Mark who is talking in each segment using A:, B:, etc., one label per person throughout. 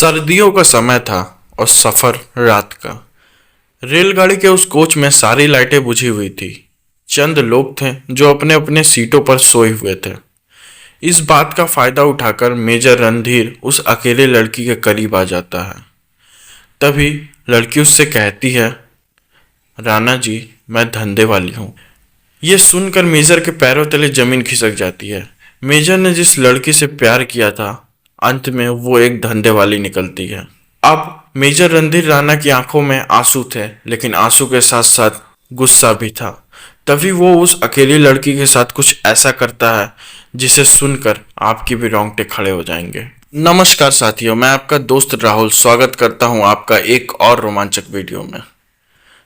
A: सर्दियों का समय था और सफर रात का। रेलगाड़ी के उस कोच में सारी लाइटें बुझी हुई थी। चंद लोग थे जो अपने अपने सीटों पर सोए हुए थे। इस बात का फायदा उठाकर मेजर रणधीर उस अकेले लड़की के करीब आ जाता है। तभी लड़की उससे कहती है, राणा जी, मैं धंधे वाली हूँ। ये सुनकर मेजर के पैरों तले जमीन खिसक जाती है। मेजर ने जिस लड़की से प्यार किया था, अंत में वो एक धंधे वाली निकलती है। अब मेजर रणधीर राणा की आंखों में आंसू थे, लेकिन आंसू के साथ साथ गुस्सा भी था। तभी वो उस अकेली लड़की के साथ कुछ ऐसा करता है जिसे सुनकर आपके भी रोंगटे खड़े हो जाएंगे। नमस्कार साथियों, मैं आपका दोस्त राहुल स्वागत करता हूं आपका एक और रोमांचक वीडियो में।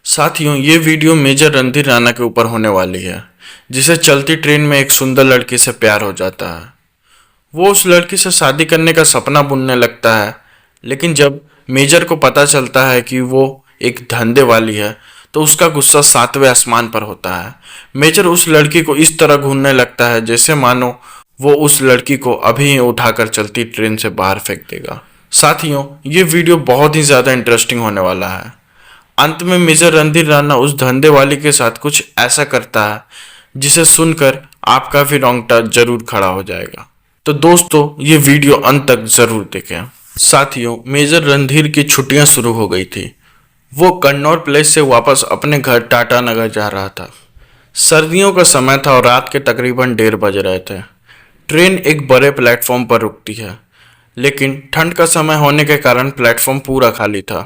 A: साथियों, ये वीडियो मेजर रणधीर राणा के ऊपर होने वाली है, जिसे चलती ट्रेन में एक सुंदर लड़की से प्यार हो जाता है। वो उस लड़की से शादी करने का सपना बुनने लगता है, लेकिन जब मेजर को पता चलता है कि वो एक धंधे वाली है तो उसका गुस्सा 7वें आसमान पर होता है। मेजर उस लड़की को इस तरह घूरने लगता है जैसे मानो वो उस लड़की को अभी ही उठाकर चलती ट्रेन से बाहर फेंक देगा। साथियों, ये वीडियो बहुत ही ज़्यादा इंटरेस्टिंग होने वाला है। अंत में मेजर रणधीर राणा उस धंधे वाली के साथ कुछ ऐसा करता है जिसे सुनकर आपका भी रोंगटा जरूर खड़ा हो जाएगा। तो दोस्तों, ये वीडियो अंत तक जरूर देखें। साथियों, मेजर रणधीर की छुट्टियां शुरू हो गई थी। वो कन्नौर प्लेस से वापस अपने घर टाटा नगर जा रहा था। सर्दियों का समय था और रात के तकरीबन 1:30 बज रहे थे। ट्रेन एक बड़े प्लेटफॉर्म पर रुकती है, लेकिन ठंड का समय होने के कारण प्लेटफॉर्म पूरा खाली था।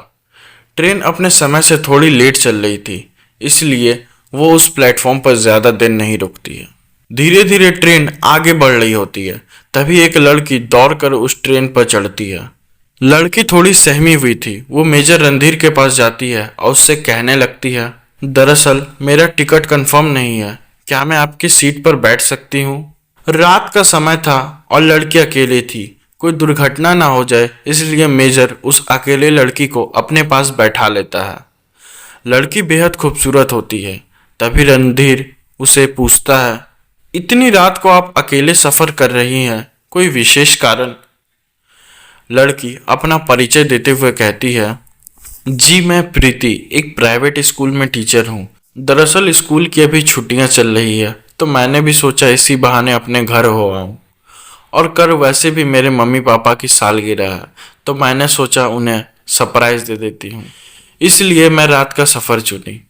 A: ट्रेन अपने समय से थोड़ी लेट चल रही थी, इसलिए वो उस प्लेटफॉर्म पर ज़्यादा देर नहीं रुकती है। धीरे धीरे ट्रेन आगे बढ़ रही होती है। तभी एक लड़की दौड़कर उस ट्रेन पर चढ़ती है। लड़की थोड़ी सहमी हुई थी। वो मेजर रणधीर के पास जाती है और उससे कहने लगती है, दरअसल मेरा टिकट कंफर्म नहीं है, क्या मैं आपकी सीट पर बैठ सकती हूँ? रात का समय था और लड़की अकेली थी। कोई दुर्घटना ना हो जाए, इसलिए मेजर उस अकेले लड़की को अपने पास बैठा लेता है। लड़की बेहद खूबसूरत होती है। तभी रणधीर उसे पूछता है, इतनी रात को आप अकेले सफर कर रही हैं, कोई विशेष कारण? लड़की अपना परिचय देते हुए कहती है, जी मैं प्रीति, एक प्राइवेट स्कूल में टीचर हूँ। दरअसल स्कूल की अभी छुट्टियां चल रही है, तो मैंने भी सोचा इसी बहाने अपने घर हो आऊँ। और कर वैसे भी मेरे मम्मी पापा की सालगिरह है, तो मैंने सोचा उन्हें सरप्राइज दे देती हूँ, इसलिए मैं रात का सफ़र चुनी।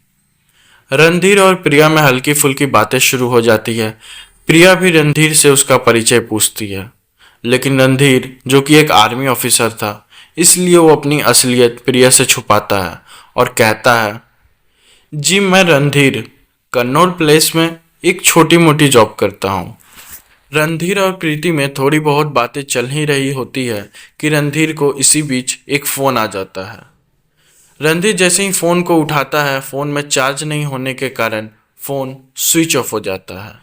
A: रणधीर और प्रिया में हल्की फुल्की बातें शुरू हो जाती है। प्रिया भी रणधीर से उसका परिचय पूछती है, लेकिन रणधीर, जो कि एक आर्मी ऑफिसर था, इसलिए वो अपनी असलियत प्रिया से छुपाता है और कहता है, जी मैं रणधीर कन्नौर प्लेस में एक छोटी मोटी जॉब करता हूँ। रणधीर और प्रीति में थोड़ी बहुत बातें चल ही रही होती है कि रणधीर को इसी बीच एक फ़ोन आ जाता है। रणधीर जैसे ही फ़ोन को उठाता है, फ़ोन में चार्ज नहीं होने के कारण फ़ोन स्विच ऑफ हो जाता है।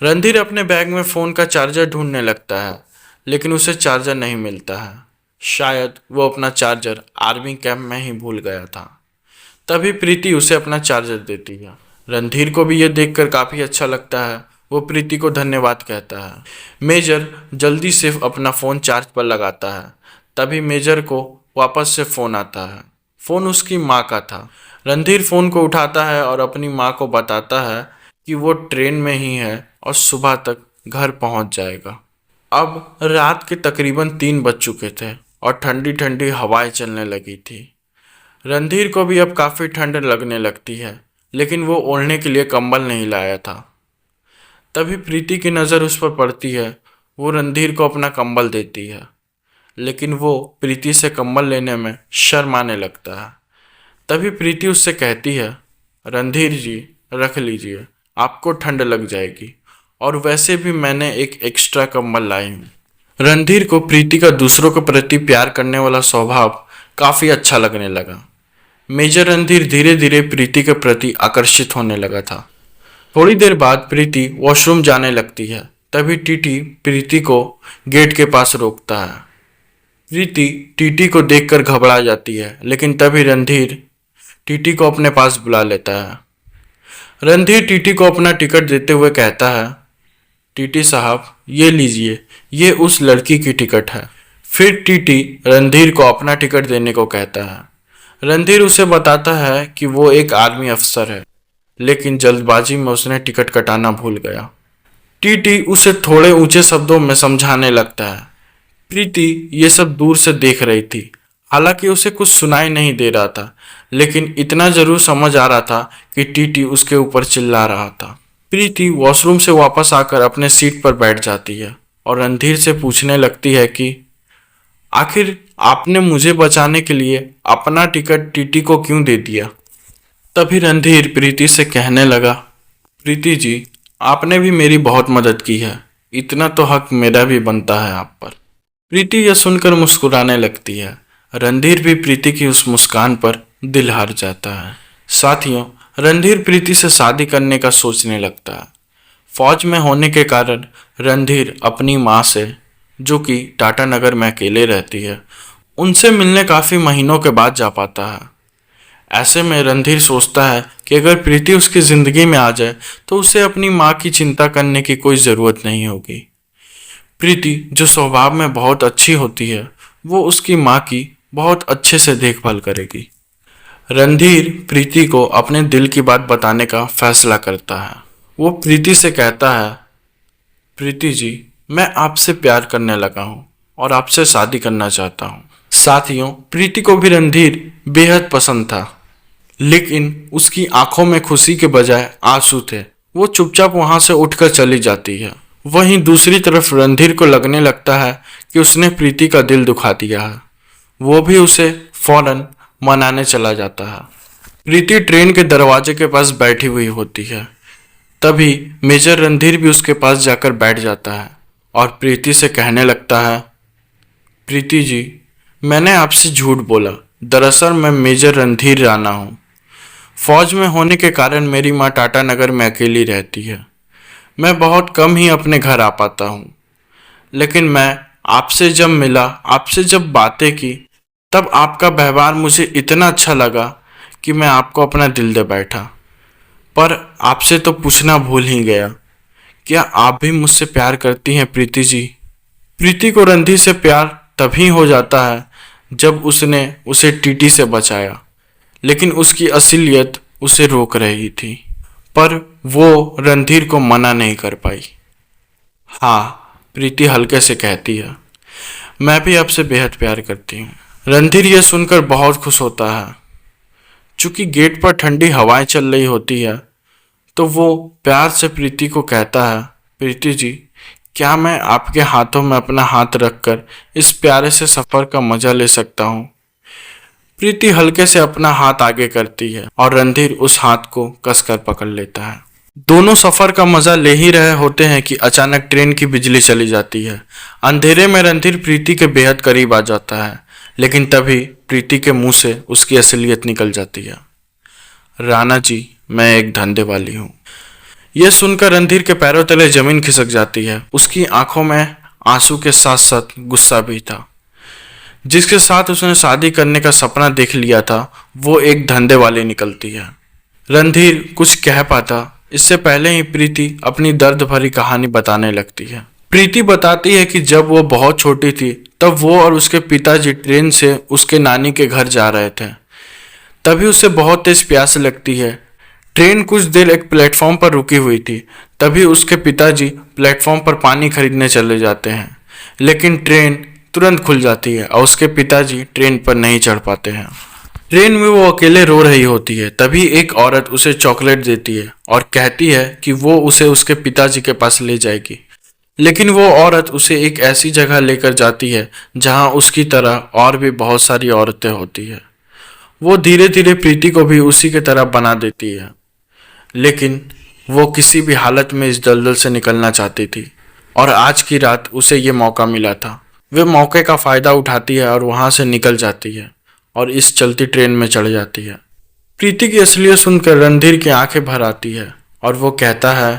A: रणधीर अपने बैग में फ़ोन का चार्जर ढूंढने लगता है, लेकिन उसे चार्जर नहीं मिलता है। शायद वो अपना चार्जर आर्मी कैंप में ही भूल गया था। तभी प्रीति उसे अपना चार्जर देती है। रणधीर को भी यह देखकर काफ़ी अच्छा लगता है। वो प्रीति को धन्यवाद कहता है। मेजर जल्दी से अपना फ़ोन चार्ज पर लगाता है। तभी मेजर को वापस से फ़ोन आता है। फ़ोन उसकी माँ का था। रणधीर फ़ोन को उठाता है और अपनी माँ को बताता है कि वो ट्रेन में ही है और सुबह तक घर पहुंच जाएगा। अब रात के तकरीबन 3 बज चुके थे और ठंडी ठंडी हवाएं चलने लगी थी। रणधीर को भी अब काफ़ी ठंड लगने लगती है, लेकिन वो ओढ़ने के लिए कंबल नहीं लाया था। तभी प्रीति की नज़र उस पर पड़ती है। वो रणधीर को अपना कंबल देती है, लेकिन वो प्रीति से कंबल लेने में शर्माने लगता है। तभी प्रीति उससे कहती है, रणधीर जी रख लीजिए, आपको ठंड लग जाएगी, और वैसे भी मैंने एक एक्स्ट्रा कंबल लाई हूँ। रणधीर को प्रीति का दूसरों के प्रति प्यार करने वाला स्वभाव काफ़ी अच्छा लगने लगा। मेजर रणधीर धीरे धीरे प्रीति के प्रति आकर्षित होने लगा था। थोड़ी देर बाद प्रीति वॉशरूम जाने लगती है। तभी टीटी प्रीति को गेट के पास रोकता है। प्रीति टीटी को देखकर घबरा जाती है, लेकिन तभी रणधीर टीटी को अपने पास बुला लेता है। रणधीर टीटी को अपना टिकट देते हुए कहता है, टीटी साहब ये लीजिए, ये उस लड़की की टिकट है। फिर टीटी रणधीर को अपना टिकट देने को कहता है। रणधीर उसे बताता है कि वो एक आर्मी अफसर है, लेकिन जल्दबाजी में उसने टिकट कटाना भूल गया। टीटी उसे थोड़े ऊंचे शब्दों में समझाने लगता है। प्रीति ये सब दूर से देख रही थी। हालांकि उसे कुछ सुनाई नहीं दे रहा था, लेकिन इतना जरूर समझ आ रहा था कि टीटी उसके ऊपर चिल्ला रहा था। प्रीति वॉशरूम से वापस आकर अपने सीट पर बैठ जाती है और रणधीर से पूछने लगती है कि आखिर आपने मुझे बचाने के लिए अपना टिकट टीटी को क्यों दे दिया। तभी रणधीर प्रीति से कहने लगा, प्रीति जी, आपने भी मेरी बहुत मदद की है, इतना तो हक मेरा भी बनता है आप पर। प्रीति यह सुनकर मुस्कुराने लगती है। रणधीर भी प्रीति की उस मुस्कान पर दिल हार जाता है। साथियों, रणधीर प्रीति से शादी करने का सोचने लगता है। फौज में होने के कारण रणधीर अपनी माँ से, जो कि टाटा नगर में अकेले रहती है, उनसे मिलने काफ़ी महीनों के बाद जा पाता है। ऐसे में रणधीर सोचता है कि अगर प्रीति उसकी ज़िंदगी में आ जाए तो उसे अपनी माँ की चिंता करने की कोई ज़रूरत नहीं होगी। प्रीति, जो स्वभाव में बहुत अच्छी होती है, वो उसकी माँ की बहुत अच्छे से देखभाल करेगी। रणधीर प्रीति को अपने दिल की बात बताने का फैसला करता है। वो प्रीति से कहता है, प्रीति जी, मैं आपसे प्यार करने लगा हूँ और आपसे शादी करना चाहता हूँ। साथियों, प्रीति को भी रणधीर बेहद पसंद था, लेकिन उसकी आंखों में खुशी के बजाय आंसू थे। वो चुपचाप वहाँ से उठकर चली जाती है। वहीं दूसरी तरफ रणधीर को लगने लगता है कि उसने प्रीति का दिल दुखा दिया है। वो भी उसे फौरन मनाने चला जाता है। प्रीति ट्रेन के दरवाजे के पास बैठी हुई होती है। तभी मेजर रणधीर भी उसके पास जाकर बैठ जाता है और प्रीति से कहने लगता है, प्रीति जी, मैंने आपसे झूठ बोला। दरअसल मैं मेजर रणधीर राणा हूँ। फौज में होने के कारण मेरी माँ टाटा नगर में अकेली रहती है। मैं बहुत कम ही अपने घर आ पाता हूँ, लेकिन मैं आपसे जब मिला, आपसे जब बातें की, तब आपका व्यवहार मुझे इतना अच्छा लगा कि मैं आपको अपना दिल दे बैठा। पर आपसे तो पूछना भूल ही गया, क्या आप भी मुझसे प्यार करती हैं प्रीति जी? प्रीति को रणधीर से प्यार तभी हो जाता है जब उसने उसे टीटी से बचाया, लेकिन उसकी असलियत उसे रोक रही थी, पर वो रणधीर को मना नहीं कर पाई। हाँ, प्रीति हल्के से कहती है, मैं भी आपसे बेहद प्यार करती हूँ। रणधीर यह सुनकर बहुत खुश होता है। चूंकि गेट पर ठंडी हवाएं चल रही होती है, तो वो प्यार से प्रीति को कहता है, प्रीति जी, क्या मैं आपके हाथों में अपना हाथ रखकर इस प्यारे से सफ़र का मज़ा ले सकता हूँ? प्रीति हल्के से अपना हाथ आगे करती है और रणधीर उस हाथ को कसकर पकड़ लेता है। दोनों सफ़र का मज़ा ले ही रहे होते हैं कि अचानक ट्रेन की बिजली चली जाती है। अंधेरे में रणधीर प्रीति के बेहद करीब आ जाता है, लेकिन तभी प्रीति के मुंह से उसकी असलियत निकल जाती है। राणा जी, मैं एक धंधे वाली हूँ। यह सुनकर रणधीर के पैरों तले जमीन खिसक जाती है। उसकी आंखों में आंसू के साथ साथ गुस्सा भी था। जिसके साथ उसने शादी करने का सपना देख लिया था, वो एक धंधे वाली निकलती है। रणधीर कुछ कह पाता इससे पहले ही प्रीति अपनी दर्द भरी कहानी बताने लगती है। प्रीति बताती है कि जब वो बहुत छोटी थी, तब वो और उसके पिताजी ट्रेन से उसके नानी के घर जा रहे थे। तभी उसे बहुत तेज प्यास लगती है। ट्रेन कुछ देर एक प्लेटफॉर्म पर रुकी हुई थी। तभी उसके पिताजी प्लेटफॉर्म पर पानी खरीदने चले जाते हैं, लेकिन ट्रेन तुरंत खुल जाती है और उसके पिताजी ट्रेन पर नहीं चढ़ पाते हैं। ट्रेन में वो अकेले रो रही होती है। तभी एक औरत उसे चॉकलेट देती है और कहती है कि वो उसे उसके पिताजी के पास ले जाएगी, लेकिन वो औरत उसे एक ऐसी जगह लेकर जाती है जहां उसकी तरह और भी बहुत सारी औरतें होती है। वो धीरे धीरे प्रीति को भी उसी की तरह बना देती है, लेकिन वो किसी भी हालत में इस दलदल से निकलना चाहती थी और आज की रात उसे ये मौका मिला था। वे मौके का फ़ायदा उठाती है और वहाँ से निकल जाती है और इस चलती ट्रेन में चढ़ जाती है। प्रीति की असलियत सुनकर रणधीर की आंखें भर आती है और वो कहता है,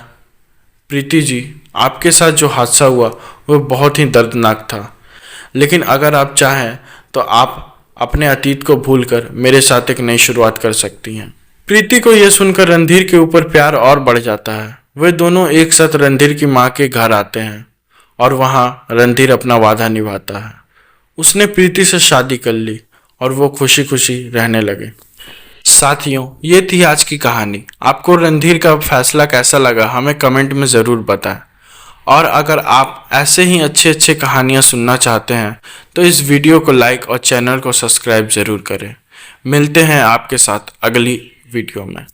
A: प्रीति जी, आपके साथ जो हादसा हुआ वो बहुत ही दर्दनाक था, लेकिन अगर आप चाहें तो आप अपने अतीत को भूलकर मेरे साथ एक नई शुरुआत कर सकती हैं। प्रीति को यह सुनकर रणधीर के ऊपर प्यार और बढ़ जाता है। वे दोनों एक साथ रणधीर की माँ के घर आते हैं और वहाँ रणधीर अपना वादा निभाता है। उसने प्रीति से शादी कर ली और वो खुशी खुशी रहने लगे। साथियों, ये थी आज की कहानी। आपको रणधीर का फैसला कैसा लगा हमें कमेंट में ज़रूर बताएं। और अगर आप ऐसे ही अच्छे अच्छे कहानियाँ सुनना चाहते हैं तो इस वीडियो को लाइक और चैनल को सब्सक्राइब ज़रूर करें। मिलते हैं आपके साथ अगली वीडियो में।